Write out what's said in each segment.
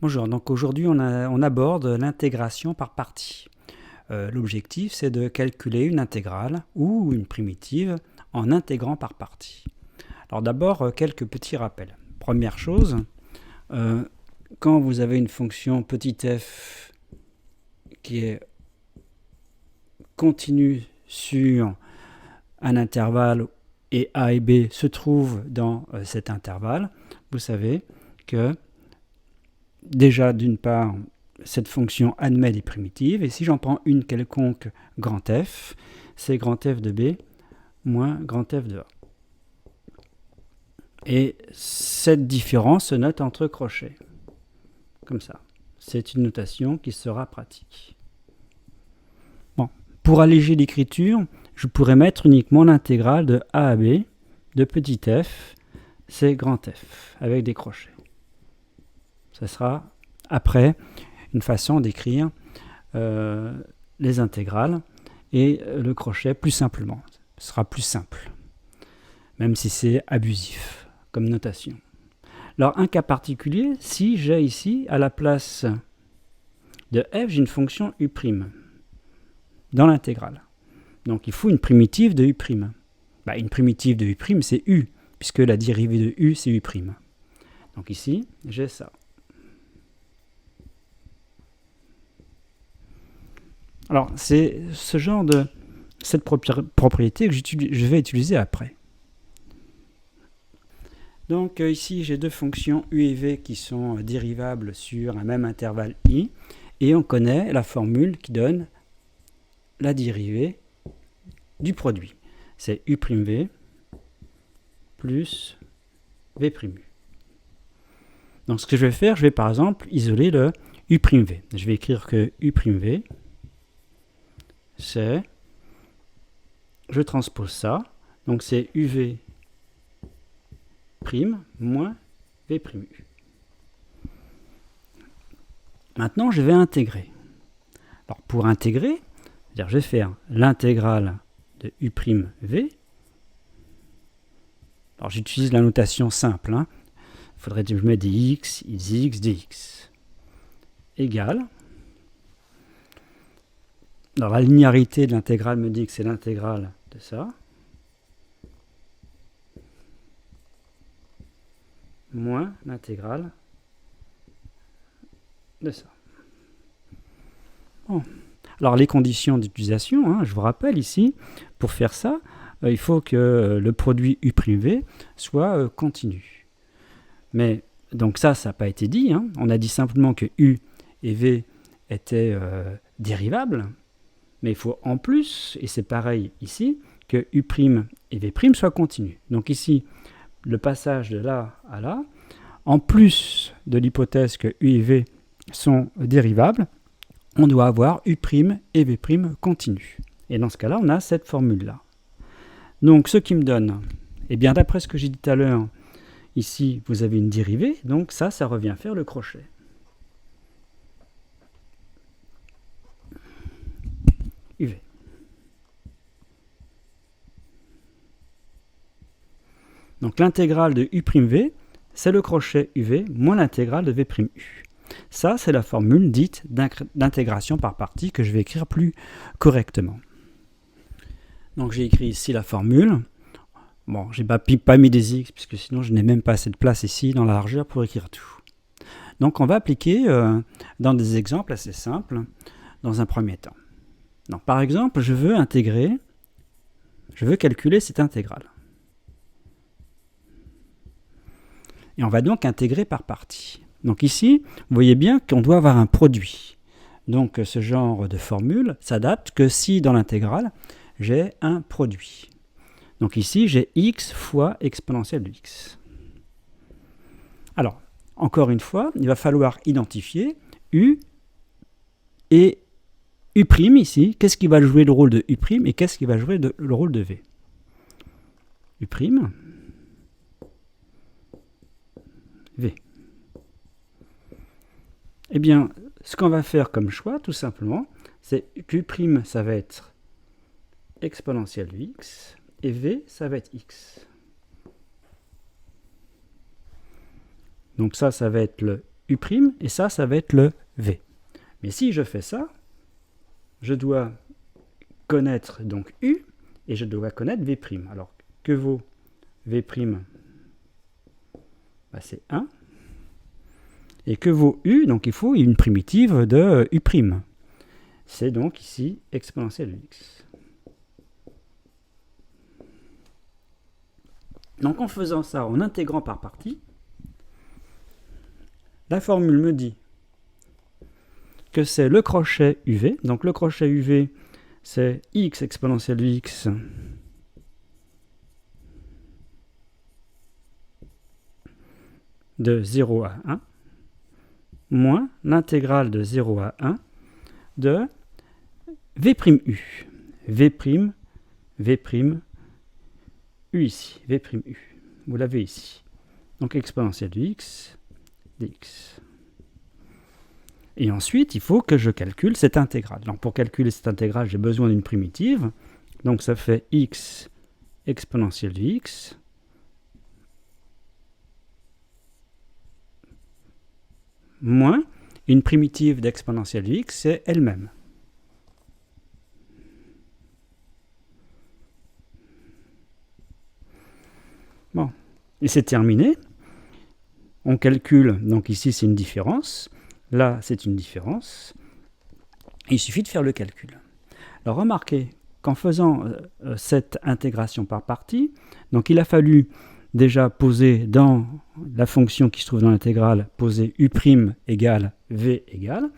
Bonjour, donc aujourd'hui on aborde l'intégration par parties. L'objectif c'est de calculer une intégrale ou une primitive en intégrant par parties. Alors d'abord quelques petits rappels. Première chose, quand vous avez une fonction petit f qui est continue sur un intervalle et a et b se trouvent dans cet intervalle, vous savez que déjà, d'une part, cette fonction admet des primitives, et si j'en prends une quelconque grand F, c'est grand F de B moins grand F de A. Et cette différence se note entre crochets, comme ça. C'est une notation qui sera pratique. Bon, pour alléger l'écriture, je pourrais mettre uniquement l'intégrale de A à B de petit f, c'est grand F, avec des crochets. Ça sera après une façon d'écrire les intégrales et le crochet plus simplement. Ce sera plus simple, même si c'est abusif comme notation. Alors un cas particulier, si j'ai ici à la place de f, j'ai une fonction u' dans l'intégrale. Donc il faut une primitive de u'. Une primitive de u', c'est u, puisque la dérivée de u, c'est u'. Donc ici, j'ai ça. Alors, c'est ce genre de cette propriété que je vais utiliser après. Donc ici, j'ai deux fonctions u et v qui sont dérivables sur un même intervalle i, et on connaît la formule qui donne la dérivée du produit. C'est u'v plus v'u. Donc ce que je vais faire, je vais par exemple isoler le u'v. Je vais écrire que u'v, c'est, je transpose ça, donc c'est uv' moins v'u. Maintenant, je vais intégrer. Alors, pour intégrer, c'est-à-dire je vais faire l'intégrale de u'v. Alors, j'utilise la notation simple. Il faudrait que je mette des x, x, dx. Égale. Alors, la linéarité de l'intégrale me dit que c'est l'intégrale de ça. Moins l'intégrale de ça. Bon. Alors les conditions d'utilisation, je vous rappelle ici, pour faire ça, il faut que le produit u'v soit continu. Mais donc ça n'a pas été dit. On a dit simplement que u et v étaient dérivables. Mais il faut en plus, et c'est pareil ici, que u' et v' soient continus. Donc ici, le passage de là à là, en plus de l'hypothèse que u et v sont dérivables, on doit avoir u' et v' continus. Et dans ce cas-là, on a cette formule-là. Donc ce qui me donne, eh bien d'après ce que j'ai dit tout à l'heure, ici vous avez une dérivée, donc ça revient faire le crochet. UV. Donc l'intégrale de u'v, c'est le crochet UV moins l'intégrale de v'u. Ça, c'est la formule dite d'intégration par partie que je vais écrire plus correctement. Donc j'ai écrit ici la formule. Bon, j'ai pas mis des x, puisque sinon je n'ai même pas assez de place ici dans la largeur pour écrire tout. Donc on va appliquer dans des exemples assez simples dans un premier temps. Donc, par exemple, je veux calculer cette intégrale. Et on va donc intégrer par partie. Donc ici, vous voyez bien qu'on doit avoir un produit. Donc ce genre de formule s'adapte que si dans l'intégrale, j'ai un produit. Donc ici, j'ai x fois exponentielle de x. Alors, encore une fois, il va falloir identifier u et u' ici. Qu'est-ce qui va jouer le rôle de u' et qu'est-ce qui va jouer le rôle de v? U', v. Eh bien, ce qu'on va faire comme choix, tout simplement, c'est qu'u', ça va être exponentielle de x, et v, ça va être x. Donc ça va être le U', et ça va être le V. Mais si je fais ça, je dois connaître donc U, et je dois connaître V'. Alors, que vaut V'? C'est 1. Et que vaut U? Donc il faut une primitive de U'. C'est donc ici exponentielle de x. Donc en faisant ça, en intégrant par partie, la formule me dit que c'est le crochet UV. Donc le crochet UV, c'est x exponentielle de x de 0 à 1 moins l'intégrale de 0 à 1 de V'U. V'U ici, V'U. Vous l'avez ici. Donc exponentielle de x dx. Et ensuite, il faut que je calcule cette intégrale. Donc pour calculer cette intégrale, j'ai besoin d'une primitive. Donc ça fait x exponentielle de x moins une primitive d'exponentielle de x, c'est elle-même. Bon, et c'est terminé. On calcule, donc ici c'est une différence, là c'est une différence. Il suffit de faire le calcul. Alors remarquez qu'en faisant cette intégration par partie, donc il a fallu déjà poser dans la fonction qui se trouve dans l'intégrale, poser U' égale V égale.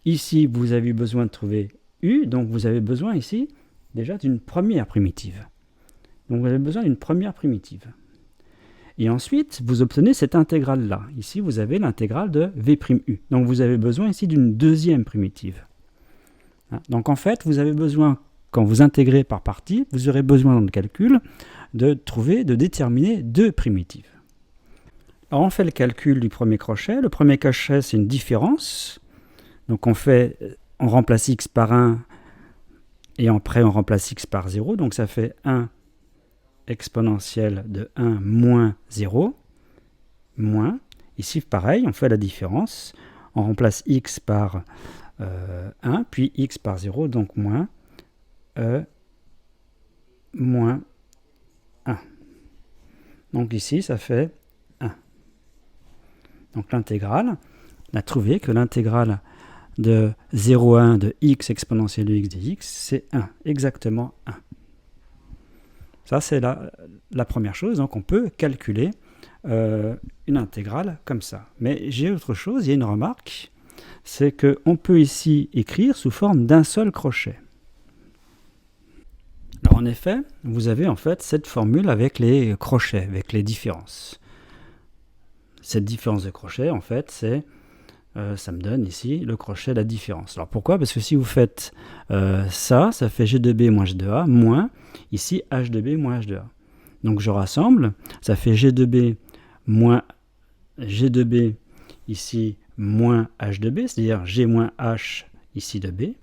Ici, vous avez besoin de trouver U, donc vous avez besoin ici déjà d'une première primitive. Donc vous avez besoin d'une première primitive. Et ensuite, vous obtenez cette intégrale-là. Ici, vous avez l'intégrale de V'U. Donc vous avez besoin ici d'une deuxième primitive. Donc en fait, vous avez besoin, quand vous intégrez par partie, vous aurez besoin dans le calcul de déterminer deux primitives. Alors on fait le calcul du premier crochet. Le premier crochet, c'est une différence. Donc on remplace x par 1 et après on remplace x par 0. Donc ça fait 1 exponentielle de 1 moins 0. Moins. Ici pareil, on fait la différence. On remplace x par 1, puis x par 0, donc moins moins 1. Donc ici, ça fait 1. Donc l'intégrale, on a trouvé que l'intégrale de 0 à 1 de x exponentielle de x dx, c'est 1, exactement 1. Ça, c'est la première chose. Donc on peut calculer une intégrale comme ça. Mais j'ai autre chose, il y a une remarque, c'est qu'on peut ici écrire sous forme d'un seul crochet. Alors en effet, vous avez en fait cette formule avec les crochets, avec les différences. Cette différence de crochet, en fait, ça me donne ici le crochet, la différence. Alors pourquoi? Parce que si vous faites ça fait G de B moins G de A, moins ici H de B moins H de A. Donc je rassemble, ça fait G de B moins G de B ici moins H de B, c'est-à-dire G moins H ici de B.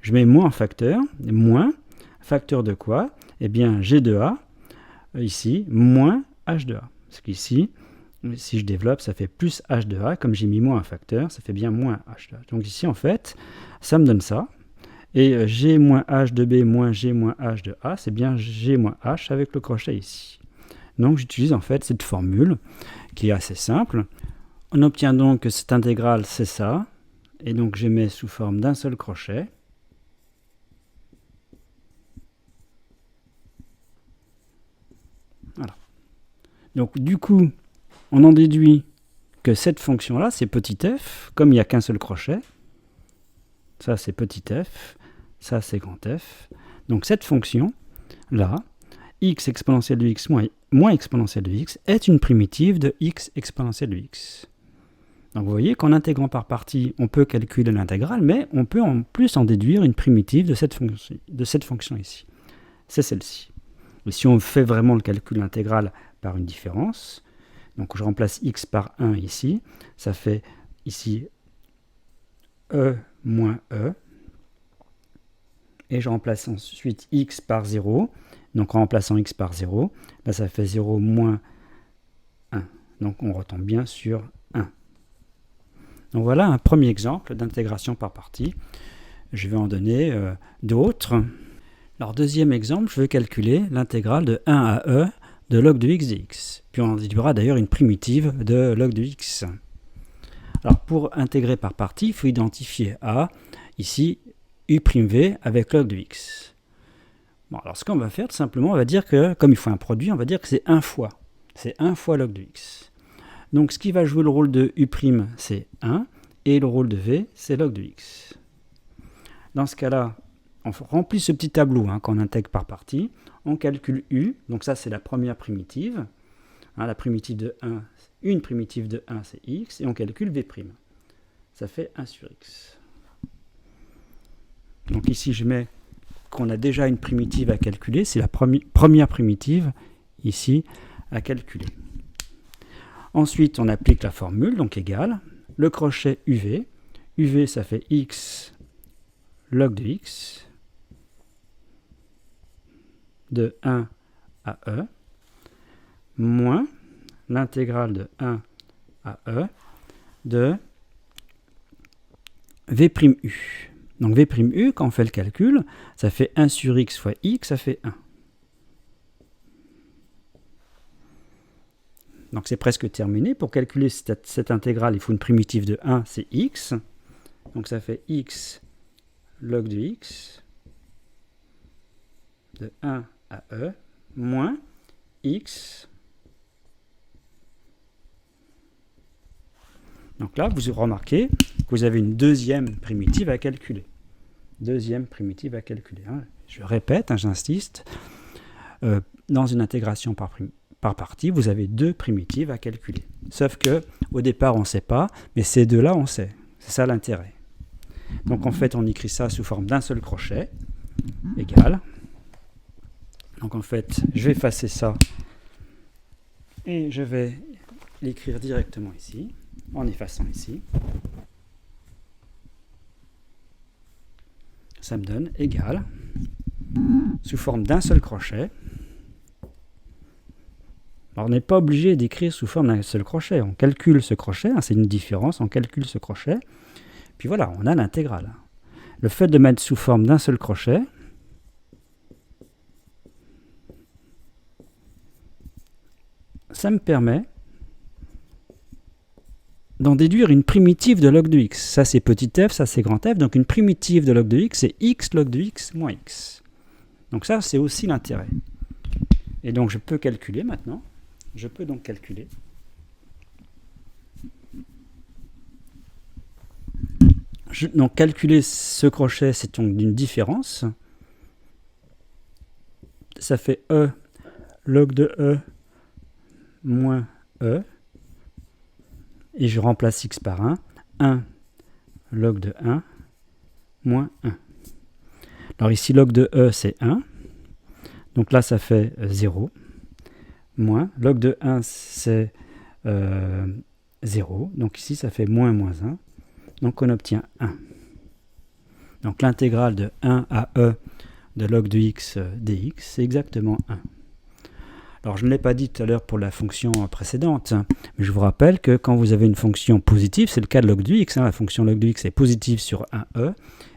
Je mets moins en facteur, moins, facteur de quoi? Eh bien G de A, ici, moins H de A. Parce qu'ici, si je développe, ça fait plus H de A, comme j'ai mis moins un facteur, ça fait bien moins H de A. Donc ici, en fait, ça me donne ça. Et G moins H de B moins G moins H de A, c'est bien G moins H avec le crochet ici. Donc j'utilise en fait cette formule qui est assez simple. On obtient donc que cette intégrale, c'est ça. Et donc je mets sous forme d'un seul crochet. Voilà. Donc du coup, on en déduit que cette fonction-là, c'est petit f, comme il n'y a qu'un seul crochet. Ça, c'est petit f. Ça, c'est grand F. Donc cette fonction-là, x exponentielle de x moins exponentielle de x, est une primitive de x exponentielle de x. Donc vous voyez qu'en intégrant par partie, on peut calculer l'intégrale, mais on peut en plus en déduire une primitive de cette fonction ici. C'est celle-ci. Et si on fait vraiment le calcul intégral par une différence, donc je remplace x par 1 ici, ça fait ici e moins e, et je remplace ensuite x par 0, donc en remplaçant x par 0, là ça fait 0 moins 1, donc on retombe bien sur 1. Donc voilà un premier exemple d'intégration par partie. Je vais en donner d'autres. Alors deuxième exemple, je vais calculer l'intégrale de 1 à e de log de x dx. Puis on déduira d'ailleurs une primitive de log de x. Alors pour intégrer par partie, il faut identifier a, ici, u'v avec log de x. Bon, alors ce qu'on va faire, tout simplement, on va dire que, comme il faut un produit, on va dire que c'est 1 fois. C'est 1 fois log de x. Donc ce qui va jouer le rôle de u', c'est 1, et le rôle de v, c'est log de x. Dans ce cas-là, on remplit ce petit tableau quand on intègre par partie. On calcule u, donc ça c'est la première primitive. La primitive de 1, une primitive de 1, c'est x, et on calcule v'. Ça fait 1 sur x. Donc ici, je mets qu'on a déjà une primitive à calculer. C'est la première primitive, ici, à calculer. Ensuite, on applique la formule, donc égale. Le crochet uv. uv, ça fait x log de x de 1 à e, moins l'intégrale de 1 à e de v'u. Donc v'u, quand on fait le calcul, ça fait 1 sur x fois x, ça fait 1. Donc c'est presque terminé. Pour calculer cette intégrale, il faut une primitive de 1, c'est x. Donc ça fait x log de x de 1 à e moins x. Donc là, vous remarquez que vous avez une deuxième primitive à calculer. Deuxième primitive à calculer. Je répète, j'insiste. Dans une intégration par partie, vous avez deux primitives à calculer. Sauf que au départ, on ne sait pas, mais ces deux-là, on sait. C'est ça l'intérêt. Donc en fait, on écrit ça sous forme d'un seul crochet, égal. Donc en fait, je vais effacer ça et je vais l'écrire directement ici, en effaçant ici. Ça me donne égal, sous forme d'un seul crochet. Alors, on n'est pas obligé d'écrire sous forme d'un seul crochet. On calcule ce crochet, c'est une différence, on calcule ce crochet. Puis voilà, on a l'intégrale. Le fait de mettre sous forme d'un seul crochet, ça me permet d'en déduire une primitive de log de x. Ça c'est petit f, ça c'est grand F. Donc une primitive de log de x, c'est x log de x moins x. Donc ça c'est aussi l'intérêt. Et donc je peux calculer maintenant. Je peux donc calculer. Donc calculer ce crochet, c'est donc d'une différence. Ça fait e log de e moins e. Et je remplace x par 1. 1 log de 1 moins 1. Alors ici, log de e, c'est 1. Donc là, ça fait 0. Moins. Log de 1, c'est 0. Donc ici, ça fait moins 1. Donc on obtient 1. Donc l'intégrale de 1 à e de log de x dx, c'est exactement 1. Alors je ne l'ai pas dit tout à l'heure pour la fonction précédente, mais je vous rappelle que quand vous avez une fonction positive, c'est le cas de log de x, la fonction log de x est positive sur 1e,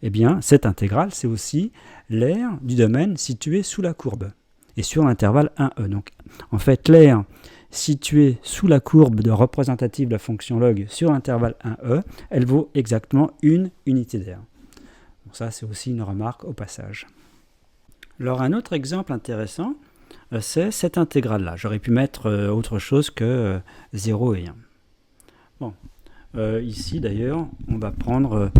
et bien cette intégrale c'est aussi l'aire du domaine situé sous la courbe, et sur l'intervalle 1e. Donc en fait l'aire située sous la courbe de représentative de la fonction log sur l'intervalle 1e, elle vaut exactement une unité d'aire. Donc ça c'est aussi une remarque au passage. Alors un autre exemple intéressant, c'est cette intégrale-là. J'aurais pu mettre autre chose que 0 et 1. Bon, ici d'ailleurs, on va prendre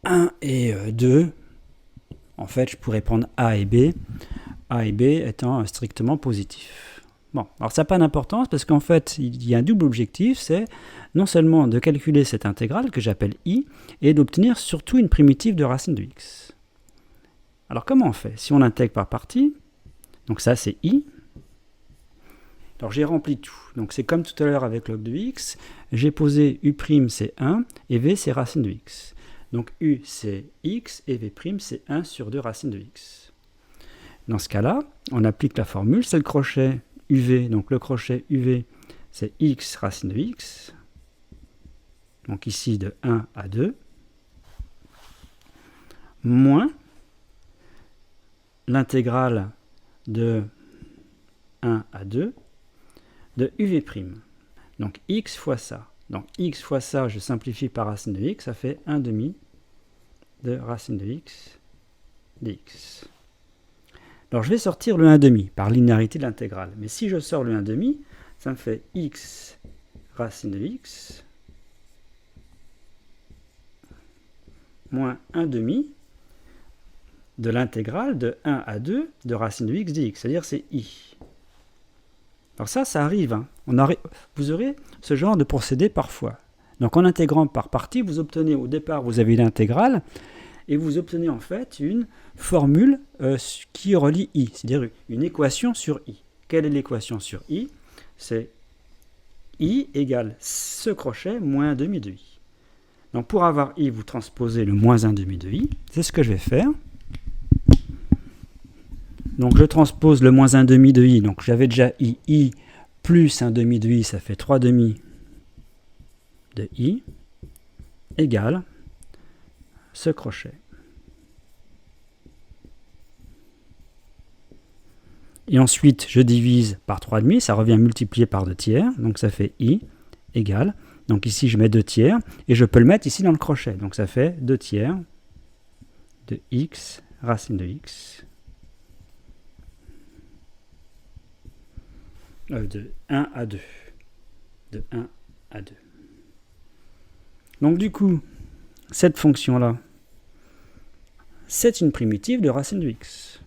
1 et 2. En fait, je pourrais prendre A et B. A et B étant strictement positifs. Bon, alors ça n'a pas d'importance parce qu'en fait, il y a un double objectif, c'est non seulement de calculer cette intégrale que j'appelle I, et d'obtenir surtout une primitive de racine de x. Alors comment on fait? Si on intègre par partie, donc ça c'est I, alors j'ai rempli tout. Donc c'est comme tout à l'heure avec log de x, j'ai posé U' c'est 1 et V c'est racine de x. Donc U c'est x et V' c'est 1 sur 2 racine de x. Dans ce cas-là, on applique la formule, c'est le crochet UV, donc le crochet UV c'est x racine de x, donc ici de 1 à 2, moins l'intégrale de 1 à 2 de uv'. Donc x fois ça. Donc x fois ça, je simplifie par racine de x, ça fait 1 demi de racine de x dx. Alors je vais sortir le 1 demi par linéarité de l'intégrale. Mais si je sors le 1 demi, ça me fait x racine de x moins 1 demi de l'intégrale de 1 à 2 de racine de x dx, c'est-à-dire c'est i. Alors ça arrive, hein. Vous aurez ce genre de procédé parfois. Donc en intégrant par partie, vous obtenez au départ, vous avez l'intégrale, et vous obtenez en fait une formule qui relie i, c'est-à-dire une équation sur i. Quelle est l'équation sur i? C'est i égale ce crochet moins 1 demi de i. Donc pour avoir i, vous transposez le moins 1 demi de i, c'est ce que je vais faire. Donc je transpose le moins 1 demi de i, donc j'avais déjà i plus 1 demi de i, ça fait 3 demi de i, égale ce crochet. Et ensuite, je divise par 3 demi, ça revient multiplié par 2 tiers, donc ça fait i égale, donc ici je mets 2 tiers, et je peux le mettre ici dans le crochet, donc ça fait 2 tiers de x racine de x, de 1 à 2. De 1 à 2. Donc du coup, cette fonction-là, c'est une primitive de racine de x.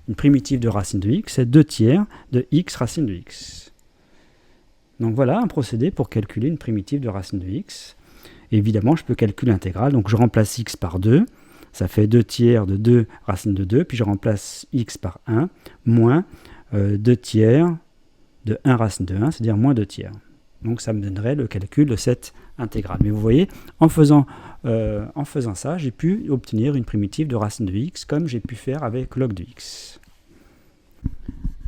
Une primitive de racine de x, c'est 2 tiers de x racine de x. Donc voilà un procédé pour calculer une primitive de racine de x. Et évidemment, je peux calculer l'intégrale. Donc je remplace x par 2. Ça fait 2 tiers de 2 racine de 2. Puis je remplace x par 1, moins 2 tiers de 1 racine de 1, c'est-à-dire moins 2 tiers. Donc ça me donnerait le calcul de cette intégrale. Mais vous voyez, en faisant ça, j'ai pu obtenir une primitive de racine de x, comme j'ai pu faire avec log de x.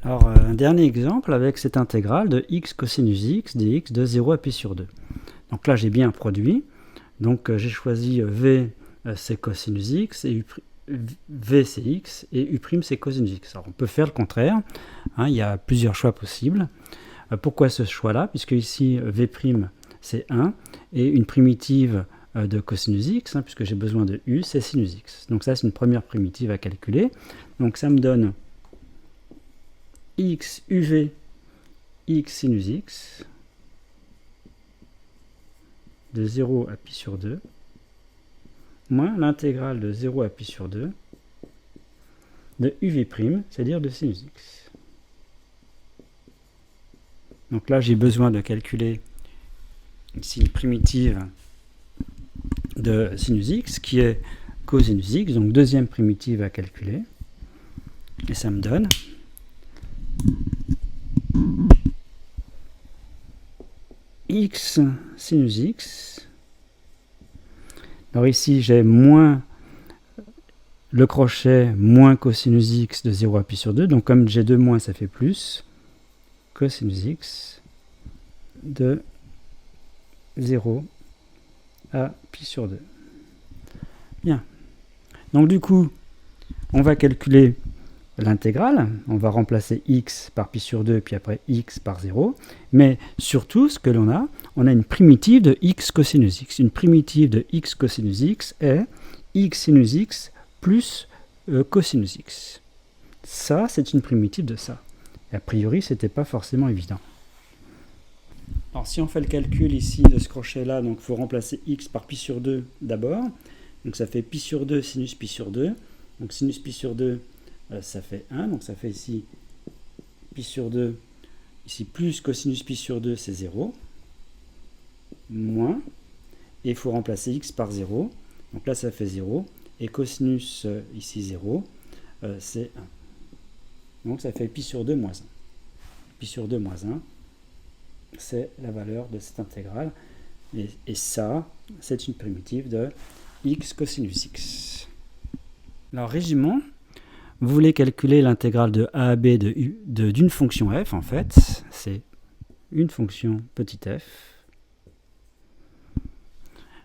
Alors, un dernier exemple avec cette intégrale de x cosinus x dx de 0 à pi sur 2. Donc là, j'ai bien un produit. Donc j'ai choisi v, c'est cosinus x, et v c'est x, et u' c'est cosinus x. Alors on peut faire le contraire, hein, il y a plusieurs choix possibles. Pourquoi ce choix-là? Puisque ici v' c'est 1, et une primitive de cosinus x, hein, puisque j'ai besoin de u, c'est sinus x. Donc ça c'est une première primitive à calculer. Donc ça me donne x uv x sinus x de 0 à pi sur 2 moins l'intégrale de 0 à pi sur 2 de uv', c'est-à-dire de sinus x. Donc là, j'ai besoin de calculer ici une primitive de sinus x qui est cosinus x, donc deuxième primitive à calculer. Et ça me donne x sinus x. Alors ici, j'ai moins le crochet moins cosinus x de 0 à pi sur 2. Donc comme j'ai 2 moins, ça fait plus cosinus x de 0 à pi sur 2. Bien. Donc du coup, on va calculer l'intégrale. On va remplacer x par pi sur 2, puis après x par 0. Mais surtout, ce que l'on a, on a une primitive de x cosinus x. Une primitive de x cosinus x est x sinus x plus cosinus x. Ça, c'est une primitive de ça. Et a priori, ce n'était pas forcément évident. Alors, si on fait le calcul ici de ce crochet-là, donc il faut remplacer x par pi sur 2 d'abord. Donc ça fait pi sur 2 sinus pi sur 2. Donc sinus pi sur 2, ça fait 1. Donc ça fait ici pi sur 2. Ici plus cosinus pi sur 2, c'est 0. Moins. Et il faut remplacer x par 0. Donc là, ça fait 0. Et cosinus, ici 0, c'est 1. Donc ça fait pi sur 2 moins 1. Pi sur 2 moins 1, c'est la valeur de cette intégrale. Et ça, c'est une primitive de x cosinus x. Alors, résumons. Vous voulez calculer l'intégrale de a à b d'une fonction f, en fait. C'est une fonction petit f.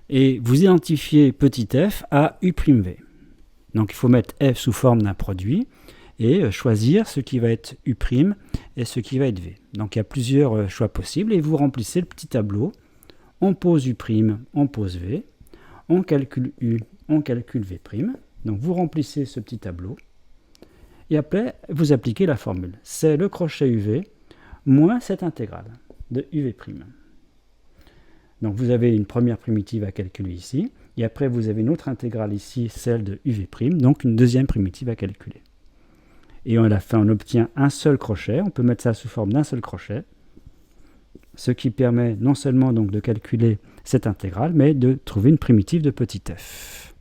Et vous identifiez petit f à u'v. Donc il faut mettre f sous forme d'un produit et choisir ce qui va être u' et ce qui va être v. Donc il y a plusieurs choix possibles et vous remplissez le petit tableau. On pose u', on pose v, on calcule u, on calcule v'. Donc vous remplissez ce petit tableau et après vous appliquez la formule. C'est le crochet uv moins cette intégrale de uv'. Donc vous avez une première primitive à calculer ici, et après vous avez une autre intégrale ici, celle de uv', donc une deuxième primitive à calculer. Et à la fin, on obtient un seul crochet, on peut mettre ça sous forme d'un seul crochet, ce qui permet non seulement donc de calculer cette intégrale, mais de trouver une primitive de petit f.